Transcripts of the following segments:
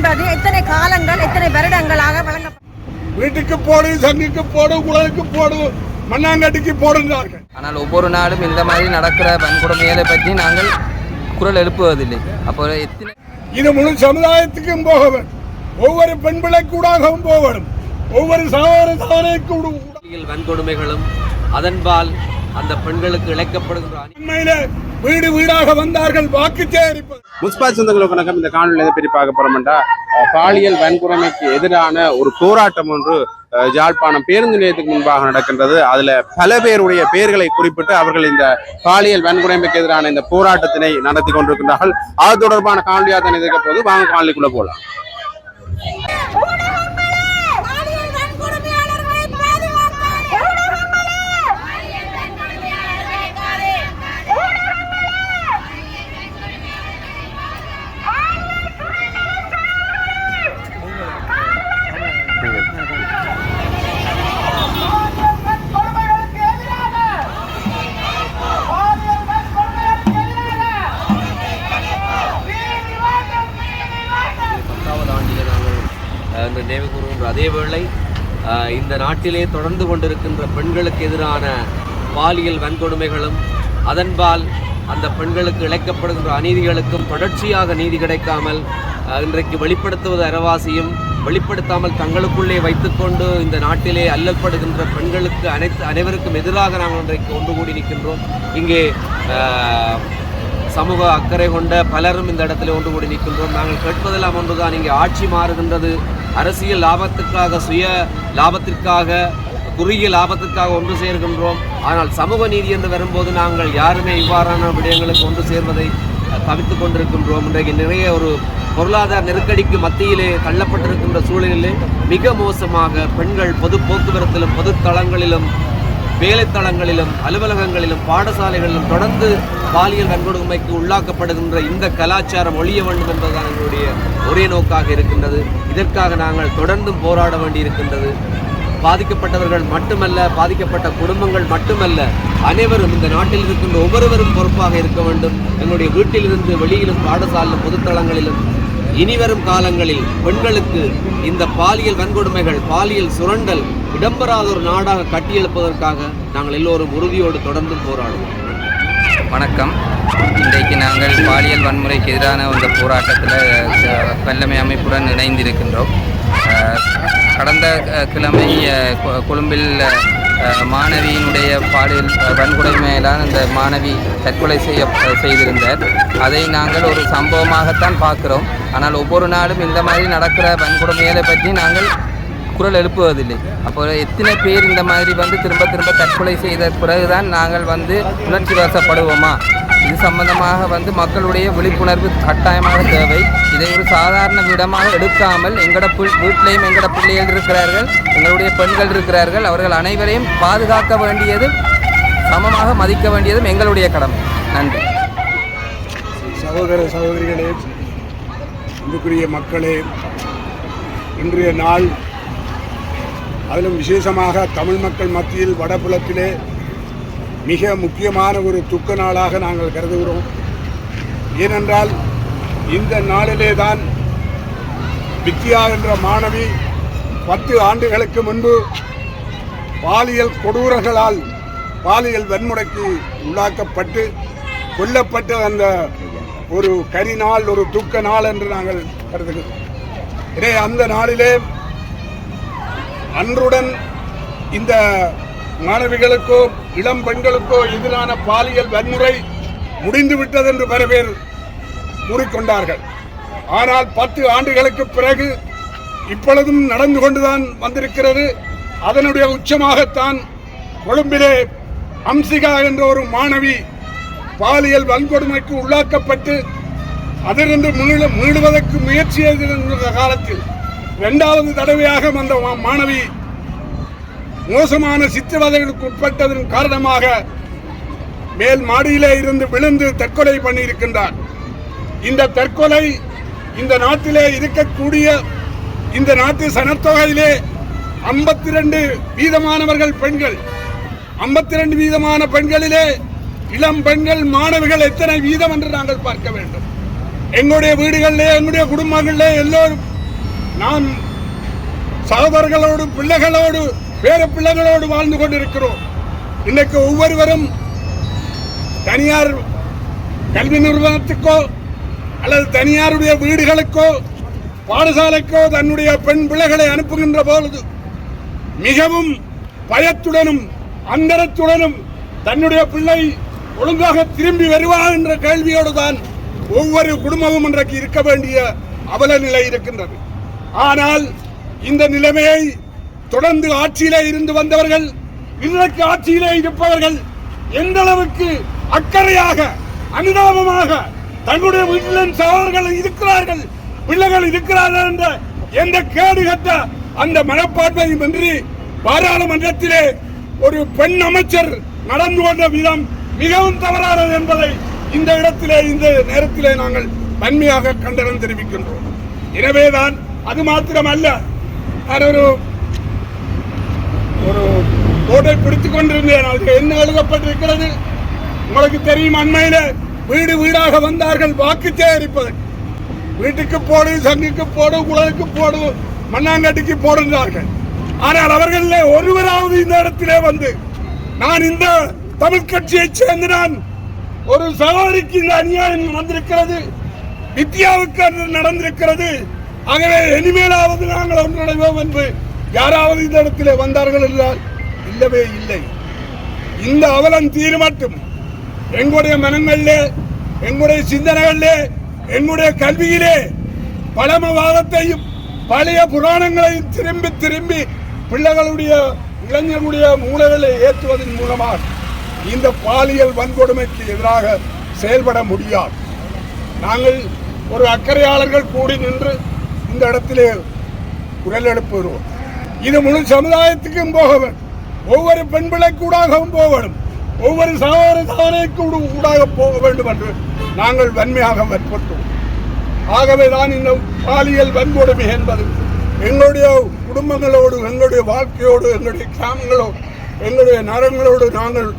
என்பது எத்தனை காலங்கள் எத்தனை வருடங்களாக வழங்கப்படும். வீட்டுக்கு போடு, சங்குக்கு போடு, குளத்துக்கு போடு, மண்ணாங்கட்டிக்கு போடுகிறார்கள். ஆனால் ஒவ்வொரு நாளும் இந்த மாதிரி நடக்கிற வன்கொடுமைகளை பற்றி நாங்கள் குரல் எழுப்புவதில்லை. அப்போ எத்தனை இது முழு சமுதாயத்துக்கும் போக வேண்டும். ஒவ்வொரு பெண் பிள்ளை கூடாகவும் போக வேண்டும். ஒவ்வொரு சகோதர வன்கொடுமைகளும் அதன்பால் அந்த பெண்களுக்கு இழைக்கப்படுகின்ற வீடு வீடாக வந்தார்கள் வாக்கு சேகரிப்பது. முஸ்பா சொந்தங்களுக்கு வணக்கம். இந்த காணொலியில் எதை பற்றி பார்க்க போறோம்டா, பாலியல் வன்கொடுமைக்கு எதிரான ஒரு போராட்டம் ஒன்று யாழ்ப்பாணம் பேருந்து நிலையத்துக்கு முன்பாக நடக்கின்றது. அதுல பல பேருடைய பெயர்களை குறிப்பிட்டு அவர்கள் இந்த பாலியல் வன்கொடுமைக்கு எதிரான இந்த போராட்டத்தினை நடத்தி கொண்டிருக்கின்றார்கள். அது தொடர்பான காணொலியாக தான் இருக்க போது வாங்க காணொலிக்குள்ள போலாம். நினைவு கூறுகின்ற அதேவேளை இந்த நாட்டிலே தொடர்ந்து கொண்டிருக்கின்ற பெண்களுக்கு எதிரான பாலியல் வன்கொடுமைகளும் அதன்பால் அந்த பெண்களுக்கு இழைக்கப்படுகின்ற அநீதிகளுக்கும் தொடர்ச்சியாக நீதி கிடைக்காமல் இன்றைக்கு வெளிப்படுத்துவது அறவாசியும் வெளிப்படுத்தாமல் தங்களுக்குள்ளே வைத்துக்கொண்டு இந்த நாட்டிலே அல்லல்படுகின்ற பெண்களுக்கு அனைவருக்கும் எதிராக நாங்கள் இன்றைக்கு ஒன்று கூடி நிற்கின்றோம். இங்கே சமூக அக்கறை கொண்ட பலரும் இந்த இடத்துல ஒன்று கூடி நிற்கின்றோம். நாங்கள் கேட்பதெல்லாம் ஒன்றுதான், இங்கே ஆட்சி மாறுகின்றது, அரசியல் லாபத்திற்காக சுய லாபத்திற்காக குறுகிய லாபத்திற்காக ஒன்று சேர்கின்றோம். ஆனால் சமூக நீதி என்று வரும்போது நாங்கள் யாருமே இவ்வாறான விடயங்களுக்கு ஒன்று சேர்வதை தவிர்த்து கொண்டிருக்கின்றோம். இன்றைக்கு நிறைய ஒரு பொருளாதார நெருக்கடிக்கு மத்தியிலே தள்ளப்பட்டிருக்கின்ற சூழலிலே மிக மோசமாக பெண்கள் பொது போக்குவரத்திலும் பொது தளங்களிலும் வேலைத்தளங்களிலும் அலுவலகங்களிலும் பாடசாலைகளிலும் தொடர்ந்து பாலியல் வன்கொடுமைக்கு உள்ளாக்கப்படுகின்ற இந்த கலாச்சாரம் ஒழிய வேண்டும் என்பதுதான் எங்களுடைய ஒரே நோக்காக இருக்கின்றது. இதற்காக நாங்கள் தொடர்ந்தும் போராட வேண்டியிருக்கின்றது. பாதிக்கப்பட்டவர்கள் மட்டுமல்ல, பாதிக்கப்பட்ட குடும்பங்கள் மட்டுமல்ல, அனைவரும் இந்த நாட்டில் இருக்கின்ற ஒவ்வொருவரும் பொறுப்பாக இருக்க வேண்டும். எங்களுடைய வீட்டிலிருந்து வெளியிலும் பாடசாலையிலும் பொதுத்தளங்களிலும் இனிவரும் காலங்களில் பெண்களுக்கு இந்த பாலியல் வன்கொடுமைகள் பாலியல் சுரண்டல் இடம்பெறாத ஒரு நாடாக கட்டியெழுப்பதற்காக நாங்கள் எல்லோரும் உறுதியோடு தொடர்ந்து போராடுவோம். வணக்கம். இன்றைக்கு நாங்கள் பாலியல் வன்முறைக்கு எதிரான இந்த போராட்டத்தில் வல்லமை அமைப்புடன் இணைந்திருக்கின்றோம். கடந்த கிழமை கொழும்பில் மாணவியினுடைய பாலியல் வன்கொடுமையிலான அந்த மாணவி தற்கொலை செய்திருந்தார். அதை நாங்கள் ஒரு சம்பவமாகத்தான் பார்க்கிறோம். ஆனால் ஒவ்வொரு நாளும் இந்த மாதிரி நடக்கிற வன்கொடுமைகளை பற்றி நாங்கள் குரல் எழுப்புவதில்லை. அப்போ எத்தனை பேர் இந்த மாதிரி திரும்ப திரும்ப தற்கொலை செய்த பிறகுதான் நாங்கள் உணர்ச்சி வசப்படுவோமா? இது சம்பந்தமாக மக்களுடைய விழிப்புணர்வு கட்டாயமாக தேவை. இதை ஒரு சாதாரண விடமாக எடுக்காமல் எங்களோட வீட்டிலையும் எங்களோட பிள்ளைகள் இருக்கிறார்கள், எங்களுடைய பெண்கள் இருக்கிறார்கள். அவர்கள் அனைவரையும் பாதுகாக்க வேண்டியதும் சமமாக மதிக்க வேண்டியதும் எங்களுடைய கடமை. நன்றி. சகோதர சகோதரிகளே, அன்புக்குரிய மக்களே, இன்றைய நாள் அதிலும் விசேஷமாக தமிழ் மக்கள் மத்தியில் வடபுலத்திலே மிக முக்கியமான ஒரு துக்க நாளாக நாங்கள் கருதுகிறோம். ஏனென்றால் இந்த நாளிலே தான் வித்யா என்ற மாணவி 10 ஆண்டுகளுக்கு முன்பு பாலியல் கொடூரங்களால் பாலியல் வன்முறைக்கு உள்ளாக்கப்பட்டு கொல்லப்பட்ட அந்த ஒரு கரிநாள், ஒரு துக்க நாள் என்று நாங்கள் கருதுகிறோம். இதே அந்த நாளிலே அன்றுடன் இந்த மாணவிகளுக்கோ இளம் பெண்களுக்கோ எதிரான பாலியல் வன்முறை முடிந்துவிட்டது என்று பல பேர் கூறிக்கொண்டார்கள். ஆனால் 10 ஆண்டுகளுக்கு பிறகு இப்பொழுதும் நடந்து கொண்டுதான் வந்திருக்கிறது. அதனுடைய உச்சமாகத்தான் கொழும்பிலே அம்சிகா என்ற ஒரு மாணவி பாலியல் வன்கொடுமைக்கு உள்ளாக்கப்பட்டு அதிலிருந்து மீளுவதற்கு முயற்சி செய்திருந்த காலத்தில் 2வது தடவையாக அந்த மாணவி மோசமான சித்திரவதைகளுக்கு உட்பட்டதன் காரணமாக மேல் மாடியிலே இருந்து விழுந்து தற்கொலை பண்ணியிருக்கின்றார். இந்த தற்கொலை இந்த நாட்டிலே இருக்கக்கூடிய இந்த நாட்டு சனத்தொகையிலே 52 வீதமானவர்கள் பெண்கள். 52 வீதமான பெண்களிலே இளம் பெண்கள் மாணவிகள் எத்தனை வீதம் என்று நாங்கள் பார்க்க வேண்டும். எங்களுடைய வீடுகளிலே எங்களுடைய குடும்பங்களிலே எல்லோரும் நாம் சகோதரர்களோடு பிள்ளைகளோடு பேர பிள்ளைகளோடு வாழ்ந்து கொண்டிருக்கிறோம். இன்னைக்கு ஒவ்வொருவரும் தனியார் கல்வி நிறுவனத்துக்கோ அல்லது தனியாருடைய வீடுகளுக்கோ பாடசாலைக்கோ தன்னுடைய பெண் பிள்ளைகளை அனுப்புகின்ற பொழுது மிகவும் பயத்துடனும் அந்தரத்துடனும் தன்னுடைய பிள்ளை ஒழுங்காக திரும்பி வருவா என்ற கேள்வியோடு தான் ஒவ்வொரு குடும்பமும் இன்றைக்கு இருக்க வேண்டிய அவல நிலை இருக்கின்றது. ஆனால் இந்த நிலைமையை தொடர்ந்து ஆட்சியிலே இருந்து வந்தவர்கள், இன்றைக்கு ஆட்சியிலே இருப்பவர்கள் எந்த அளவுக்கு அக்கறையாக அனுதாபமாக தன்னுடைய வீட்டில் சகோதரர்கள் இருக்கிறார்கள், பிள்ளைகள் இருக்கிறார்கள் என்ற எந்த கேடுகட்ட அந்த மனப்பான்மையும் இன்றி பாராளுமன்றத்திலே ஒரு பெண் அமைச்சர் நடந்து கொண்ட விதம் மிகவும் தவறானது என்பதை இந்த இடத்திலே இந்த நேரத்திலே நாங்கள் வன்மையாக கண்டனம் தெரிவிக்கின்றோம். எனவேதான் அது மாத்திரமல்ல, நான் ஒரு போட்டை பிடித்துக் கொண்டிருந்தேன். அதுக்கு என்ன எழுதப்பட்டிருக்கிறது உங்களுக்கு தெரியும். அண்மையில வீடு வீடாக வந்தார்கள் வாக்கு சேகரிப்பதற்கு. வீட்டுக்கு போடு, சங்குக்கு போடு, குளத்துக்கு போடு, மண்ணாங்கட்டிக்கு போடுகிறார்கள். ஆனால் அவர்கள் ஒருவராவது இந்த இடத்திலே வந்து நான் இந்த தமிழ் கட்சியை சேர்ந்து நான் ஒரு சகோதரிக்கு இந்த அநியாயம் நடந்திருக்கிறது, வித்யாவுக்கு நடந்திருக்கிறது, ஆகவே இனிமேலாவது நாங்கள் ஒன்றிணைவோம் என்று யாராவது இந்த இடத்திலே வந்தார்கள் என்றால் இல்லவே இல்லை. இந்த அவலம் தீர்மாட்டும் எங்களுடைய மனங்களிலே, எங்களுடைய சிந்தனைகளிலே, எங்களுடைய கல்வியிலே பழமவாதத்தையும் பழைய புராணங்களையும் திரும்பி திரும்பி பிள்ளைகளுடைய இளைஞர்களுடைய மூளைகளை ஏற்றுவதன் மூலமாக இந்த பாலியல் வன்கொடுமைக்கு எதிராக செயல்பட முடியாது. நாங்கள் ஒரு அக்கறையாளர்கள் கூடி நின்று இந்த இடத்திலே குரல் எழுப்புகிறோம். இது முழு சமுதாயத்துக்கும் போக வேண்டும். ஒவ்வொரு பெண் பிள்ளைக்கூடாகவும் போக வேண்டும், ஒவ்வொரு சகோதரருக்கு ஊடாக போக வேண்டும் என்று நாங்கள் வன்மையாக வற்புறுத்தோம். ஆகவேதான் இந்த பாலியல் வன்கொடுமை என்பது எங்களுடைய குடும்பங்களோடு, எங்களுடைய வாழ்க்கையோடு, எங்களுடைய கிராமங்களோடு, எங்களுடைய நகரங்களோடு நாங்கள்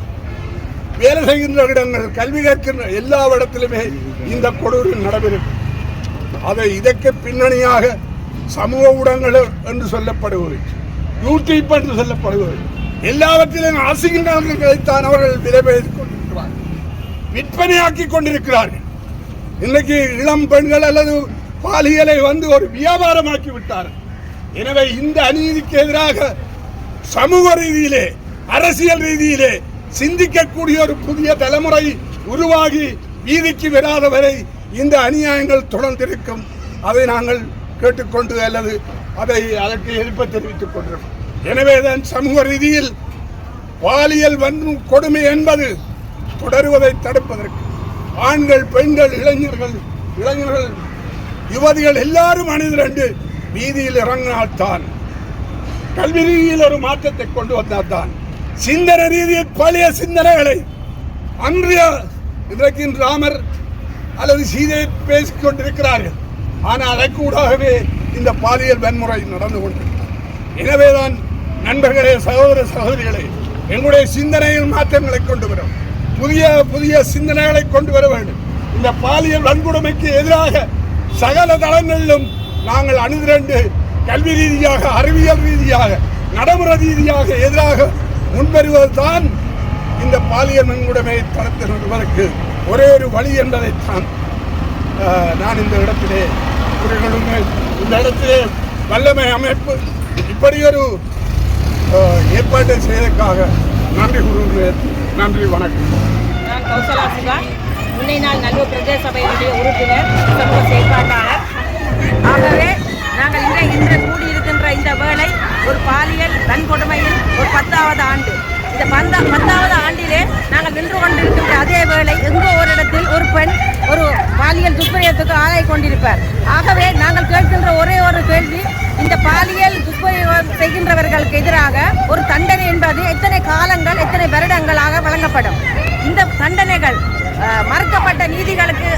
வேலை செய்கின்ற இடங்கள், கல்வி கற்கின்ற எல்லா இடத்திலுமே இந்த கொடூர நடைபெறும். அதை இதற்கு பின்னணியாக சமூக ஊடகங்கள் என்று சொல்லப்படுவது, யூடியூப் என்று சொல்லப்படுவது, எல்லாவற்றிலும் அசிங்கங்களைத்தான் அவர்கள் விலைபெய்து கொண்டிருக்கிறார்கள், விற்பனையாக்கி கொண்டிருக்கிறார்கள். இன்னைக்கு இளம் பெண்கள் அல்லது பாலியலை வந்து ஒரு வியாபாரமாக்கி விட்டார்கள். எனவே இந்த அநீதிக்கு எதிராக சமூக ரீதியிலே, அரசியல் ரீதியிலே சிந்திக்கக்கூடிய ஒரு புதிய தலைமுறை உருவாகி வீதிக்கு வராத வரை இந்த அநியாயங்கள் தொடர்ந்திருக்கும். அதை நாங்கள் கேட்டுக்கொண்டு அல்லது அதற்கு எதிர்ப்பு தெரிவித்துக் கொண்டிருக்கிறோம். எனவேதான் சமூக ரீதியில் பாலியல் கொடுமை என்பது தொடருவதை தடுப்பதற்கு ஆண்கள், பெண்கள், இளைஞர்கள், யுவதிகள் எல்லாரும் அணிதிரண்டு வீதியில் இறங்கினால்தான், கல்வி ரீதியில் ஒரு மாற்றத்தை கொண்டு வந்தால்தான், சிந்தனை ரீதியில் பழைய சிந்தனைகளை அன்றைய இன்றைக்கு ராமர் அல்லது சீதையை பேசிக் கொண்டிருக்கிறார்கள். ஆனால் அதற்கூடாகவே இந்த பாலியல் வன்முறை நடந்து கொண்டிருக்கிறது. எனவேதான் நண்பர்களே, சகோதர சகோதரிகளே, எங்களுடைய சிந்தனையில் மாற்றங்களை கொண்டு வரும், புதிய புதிய சிந்தனைகளை கொண்டு வர வேண்டும். இந்த பாலியல் வன்கொடுமைக்கு எதிராக சகல தளங்களிலும் நாங்கள் அணிதிரண்டு கல்வி ரீதியாக, அறிவியல் ரீதியாக, நடைமுறை ரீதியாக எதிராக முன்வருவதுதான் இந்த பாலியல் வன்கொடுமையை தடுத்து நிறுவதற்கு ஒரே ஒரு வழி என்பதைத்தான் நான் இந்த இடத்திலே கூறுகிறேன். இந்த இடத்திலே வல்லமை அமைப்பு இப்படி ஒரு ஏற்பாட்டை செய்வதற்காக நன்றி கூறுகிறேன். நன்றி, வணக்கம். நான் கௌசலா சுகா, முன்னை நாள் நல்லூர் பிரதேச சபையினுடைய உறுப்பினர், சமூக செயற்பாட்டாளர். ஆகவே நாங்கள் இன்று கூடியிருக்கின்ற இந்த வேளை ஒரு பாலியல் வன்கொடுமையில் ஒரு 10வது ஆண்டு. இந்த 10வது ஆண்டிலே நாங்கள் நின்று கொண்டிருக்கின்ற அதே வேளை எங்கோ ஒரு இடத்தில் ஒரு பெண் ஒரு பாலியல் துஷ்பிரயோகத்துக்கு ஆளாகி கொண்டிருப்பார். ஆகவே நாங்கள் கேட்கின்ற ஒரே ஒரு கேள்வி, இந்த பாலியல் துஷ்பிரயோகம் செய்கின்றவர்களுக்கு எதிராக ஒரு தண்டனை என்பது எத்தனை காலங்கள், எத்தனை வருடங்களாக வழங்கப்படும்? இந்த தண்டனைகள் மறுக்கப்பட்ட நீதிகளுக்கு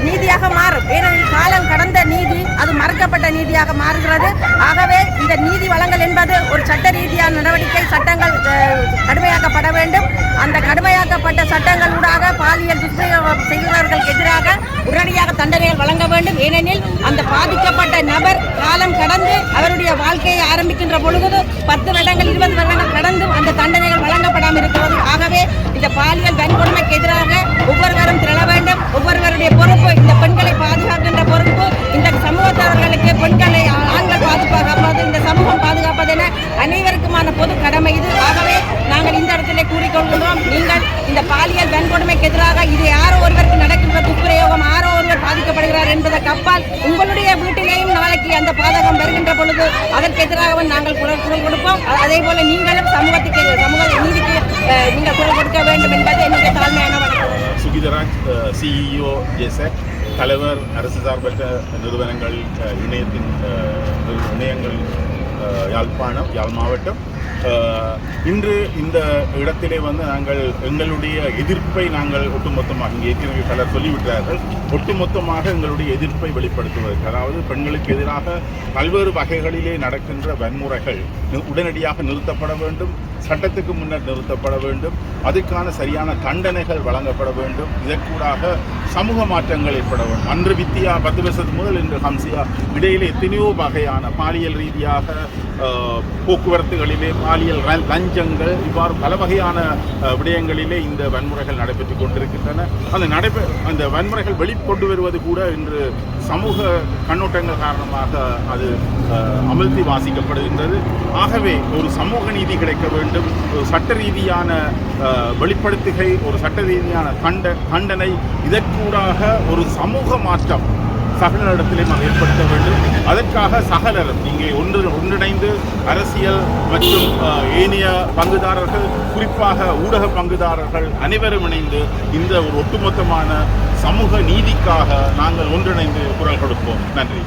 நீதியாக மாறும். ஏனெனில் காலம் கடந்த நீதி அது மறுக்கப்பட்ட நீதியாக மாறுகிறது. ஆகவே இந்த நீதி வழங்கல் என்பது ஒரு சட்ட ரீதியான நடவடிக்கை, சட்டங்கள் கடுமையாக்கப்பட வேண்டும். அந்த கடுமையாக்கப்பட்ட சட்டங்களூடாக பாலியல் துஷ்பிரயோகம் செய்கிறவர்களுக்கு எதிராக உடனடியாக தண்டனைகள் வழங்க வேண்டும். ஏனெனில் அந்த பாதிக்கப்பட்ட நபர் காலம் கடந்து அவருடைய வாழ்க்கையை ஆரம்பிக்கின்ற பொழுது 10 வருடங்கள் 20 வருடங்கள் கடந்து அந்த தண்டனைகள் வழங்கப்படாமல் இருக்கிறது. ஆகவே இந்த பாலியல் வன்கொடுமைக்கு எதிராக ஒவ்வொருவரும் திரள வேண்டும். ஒவ்வொருவருடைய பொறுப்பு, இந்த பெண்களை பாதுகாக்கின்ற பொறுப்பு இந்த சமூகத்தவர்களுக்கு, பெண்களை ஆண்கள் பாதுகாப்பது, இந்த சமூகம் பாதுகாப்பது என அனைவருக்குமான பொது கடமை இது. ஆகவே நாங்கள் இந்த இடத்திலே கூறிக்கொள்கின்றோம், நீங்கள் இந்த பாலியல் வன்கொடுமைக்கு எதிராக இது யாரோ ஒருவருக்கு நடக்கின்ற துஷ்பிரயோகம், யாரோ ஒருவர் பாதிக்கப்படுகிறார் என்பதற்கு அப்பால் உங்களுடைய வீட்டிலேயும் நாளைக்கு அந்த பாதகம் வருகின்ற பொழுது அதற்கு எதிராக நாங்கள் குரல் கொடுப்போம். அதே போல நீங்களும் சமூக நீதிக்கு நீங்கள் குரல் கொடுக்க வேண்டும் என்பது என்னுடைய தாழ்மையான வணக்கம். சுகிதராஜ், சிஇஓ ஜேசக், தலைவர் அரசு சார்பற்ற நிறுவனங்கள் இணையங்கள் யாழ்ப்பாணம், யாழ் மாவட்டம். இன்று இந்த இடத்திலே நாங்கள் எங்களுடைய எதிர்ப்பை ஒட்டுமொத்தமாக இங்கே ஏற்கனவே பலர் சொல்லிவிட்டார்கள், ஒட்டுமொத்தமாக எங்களுடைய எதிர்ப்பை வெளிப்படுத்துவதற்கு, அதாவது பெண்களுக்கு எதிராக பல்வேறு வகைகளிலே நடக்கின்ற வன்முறைகள் உடனடியாக நிறுத்தப்பட வேண்டும், சட்டத்துக்கு முன்னர் நிறுத்தப்பட வேண்டும், அதுக்கான சரியான தண்டனைகள் வழங்கப்பட வேண்டும். இதற்கூடாக சமூக மாற்றங்கள் ஏற்பட வேண்டும். அன்று வித்தியா 10 வருஷத்துக்கு முதல் இன்று ஹம்சியா இடையிலே எத்தனையோ வகையான பாலியல் ரீதியாக போக்குவரத்துகளிலே பாலியல் லஞ்சங்கள், இவ்வாறு பல வகையான விடயங்களிலே இந்த வன்முறைகள் நடைபெற்றுக் கொண்டிருக்கின்றன. அந்த வன்முறைகள் வெளிக்கொண்டு வருவது கூட இன்று சமூக கண்ணோட்டங்கள் காரணமாக அது அமல்த்தி வாசிக்கப்படுகின்றது. ஆகவே ஒரு சமூக நீதி கிடைக்க வேண்டும், ஒரு சட்ட ரீதியான வெளிப்படுத்துகை, ஒரு சட்ட ரீதியான கண்டனை, இதற்கூடாக ஒரு சமூக மாற்றம் சகலரிடத்திலே நாம் ஏற்படுத்த வேண்டும். அதற்காக சகலரும் இங்கே ஒன்றிணைந்து அரசியல் மற்றும் ஏனைய பங்குதாரர்கள், குறிப்பாக ஊடக பங்குதாரர்கள் அனைவரும் இணைந்து இந்த ஒரு ஒட்டுமொத்தமான சமூக நீதிக்காக நாங்கள் ஒன்றிணைந்து குரல் கொடுப்போம். நன்றி.